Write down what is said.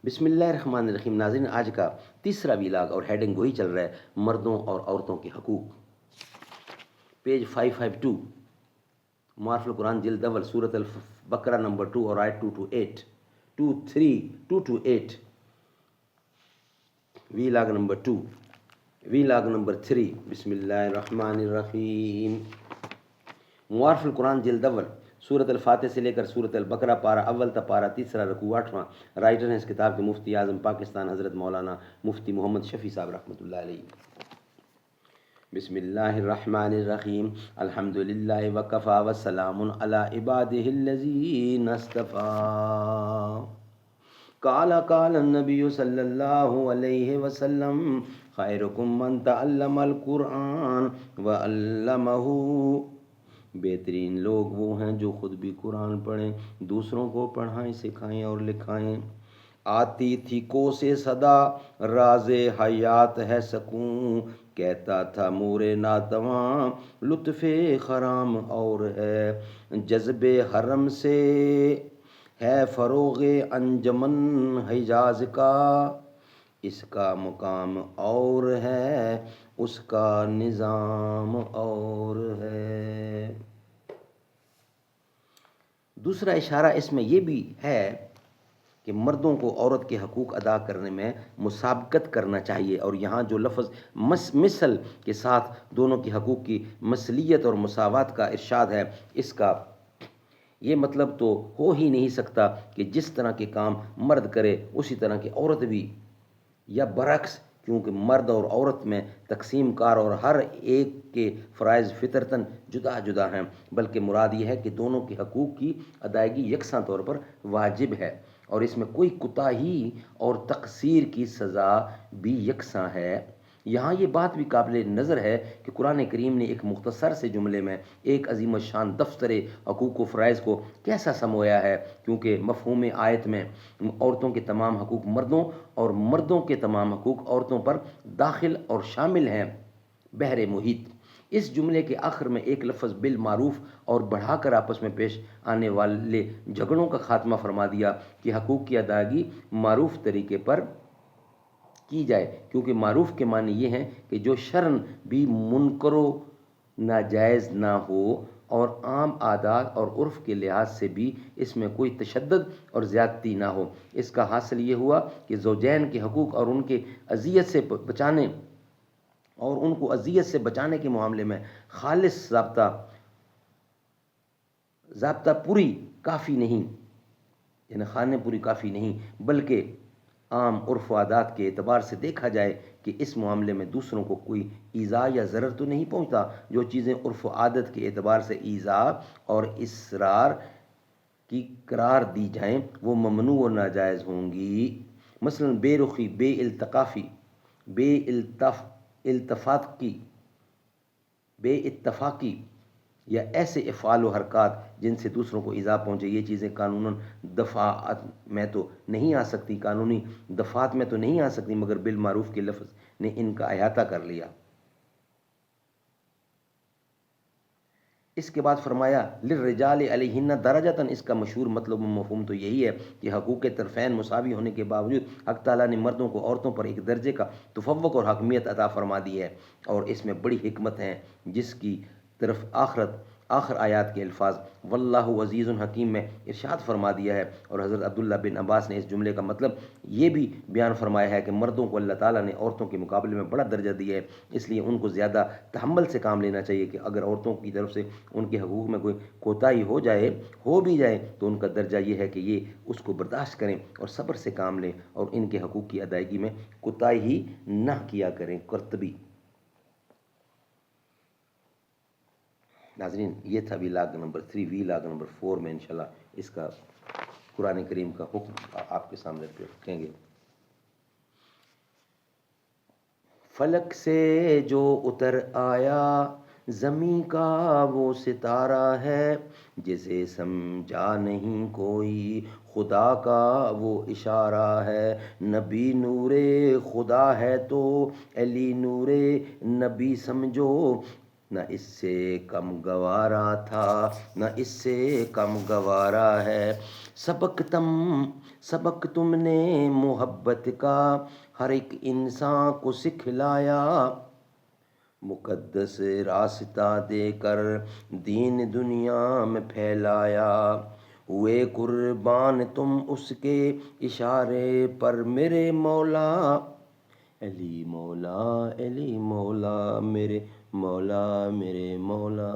بسم اللہ الرحمن الرحیم. ناظرین، آج کا تیسرا ویلاگ اور ہیڈنگ وہی چل رہا ہے، مردوں اور عورتوں کے حقوق. پیج 552، معارف القرآن جلد اول، سورۃ البقرہ نمبر 2 اور آیت 2 to 8 2 to 8. Vlog number 2، vlog number 3. بسم اللہ الرحمن الرحیم. معارف القرآن جلد اول، سورۃ الفاتح سے لے کر سورۃ البقرہ، پارہ اول تا پارہ تیسرا، رکوع 8واں. رائٹر ہیں اس کتاب کے مفتی اعظم پاکستان حضرت مولانا مفتی محمد شفیع صاحب رحمۃ اللہ علیہ. بسم اللہ الرحمن الرحیم. الحمد للہ وکفی وسلام علی عبادہ الذین اصطفیٰ. قال النبی صلی اللہ علیہ وسلم خیرکم من تعلم القرآن وعلمہ. بہترین لوگ وہ ہیں جو خود بھی قرآن پڑھیں، دوسروں کو پڑھائیں، سکھائیں اور لکھائیں. آتی تھی کو سے صدا راز حیات ہے سکون، کہتا تھا مور ناتواں لطف خرام اور ہے. جذب حرم سے ہے فروغ انجمن حجاز کا، اس کا مقام اور ہے اس کا نظام اور ہے. دوسرا اشارہ اس میں یہ بھی ہے کہ مردوں کو عورت کے حقوق ادا کرنے میں مسابقت کرنا چاہیے، اور یہاں جو لفظ مثل کے ساتھ دونوں کے حقوق کی مثلیت اور مساوات کا ارشاد ہے، اس کا یہ مطلب تو ہو ہی نہیں سکتا کہ جس طرح کے کام مرد کرے اسی طرح کی عورت بھی، یا برعکس، کیونکہ مرد اور عورت میں تقسیم کار اور ہر ایک کے فرائض فطرتاً جدا جدا ہیں، بلکہ مراد یہ ہے کہ دونوں کے حقوق کی ادائیگی یکساں طور پر واجب ہے، اور اس میں کوئی کوتاہی اور تقصیر کی سزا بھی یکساں ہے. یہاں یہ بات بھی قابل نظر ہے کہ قرآن کریم نے ایک مختصر سے جملے میں ایک عظیم الشان دفتر حقوق و فرائض کو کیسا سمویا ہے، کیونکہ مفہوم آیت میں عورتوں کے تمام حقوق مردوں اور مردوں کے تمام حقوق عورتوں پر داخل اور شامل ہیں. بحر محیط. اس جملے کے آخر میں ایک لفظ بالمعروف اور بڑھا کر آپس میں پیش آنے والے جھگڑوں کا خاتمہ فرما دیا کہ حقوق کی ادائیگی معروف طریقے پر کی جائے، کیونکہ معروف کے معنی یہ ہیں کہ جو شرعاً بھی منکر و ناجائز نہ ہو اور عام عادات اور عرف کے لحاظ سے بھی اس میں کوئی تشدد اور زیادتی نہ ہو. اس کا حاصل یہ ہوا کہ زوجین کے حقوق اور ان کے اذیت سے بچانے اور ان کو اذیت سے بچانے کے معاملے میں خالص ضابطہ پوری کافی نہیں، یعنی خانے پوری کافی نہیں، بلکہ عام عرف و عادات کے اعتبار سے دیکھا جائے کہ اس معاملے میں دوسروں کو کوئی ایذا یا ضرر تو نہیں پہنچتا. جو چیزیں عرف و عادت کے اعتبار سے ایذا اور اصرار کی قرار دی جائیں وہ ممنوع و ناجائز ہوں گی. مثلا بے رخی، بے التقافی، بے اتفاقی یا ایسے افعال و حرکات جن سے دوسروں کو ایذا پہنچے، یہ چیزیں قانون دفعات میں تو نہیں آ سکتی، قانونی دفعات میں تو نہیں آ سکتی، مگر بالمعروف کے لفظ نے ان کا احاطہ کر لیا. اس کے بعد فرمایا للرجال علیہن درجۃ. اس کا مشہور مطلب و مفہوم تو یہی ہے کہ حقوق طرفین مساوی ہونے کے باوجود حق تعالیٰ نے مردوں کو عورتوں پر ایک درجے کا تفوق اور حکمیت عطا فرما دی ہے، اور اس میں بڑی حکمت ہے جس کی طرف آخر آیات کے الفاظ واللہ عزیز حکیم میں ارشاد فرما دیا ہے. اور حضرت عبداللہ بن عباس نے اس جملے کا مطلب یہ بھی بیان فرمایا ہے کہ مردوں کو اللہ تعالیٰ نے عورتوں کے مقابلے میں بڑا درجہ دیا ہے، اس لیے ان کو زیادہ تحمل سے کام لینا چاہیے کہ اگر عورتوں کی طرف سے ان کے حقوق میں کوئی کوتاہی ہو بھی جائے تو ان کا درجہ یہ ہے کہ یہ اس کو برداشت کریں اور صبر سے کام لیں اور ان کے حقوق کی ادائیگی میں کوتاہی نہ کیا کریں. قرطبی. ناظرین، یہ تھا ویلاگ نمبر 3. ویلاگ نمبر 4 میں انشاءاللہ اس کا قرآن کریم کا حکم آپ کے سامنے رکھیں گے. فلک سے جو اتر آیا زمیں کا وہ ستارہ ہے، جسے سمجھا نہیں کوئی خدا کا وہ اشارہ ہے. نبی نور خدا ہے تو علی نور نبی سمجھو، نہ اس سے کم گوارا تھا، نہ اس سے کم گوارا ہے، سبق تم نے محبت کا ہر ایک انسان کو سکھلایا، مقدس راستہ دے کر دین دنیا میں پھیلایا، ہوئے قربان تم اس کے اشارے پر میرے مولا، علی مولا، علی مولا، میرے مولا، میرے مولا۔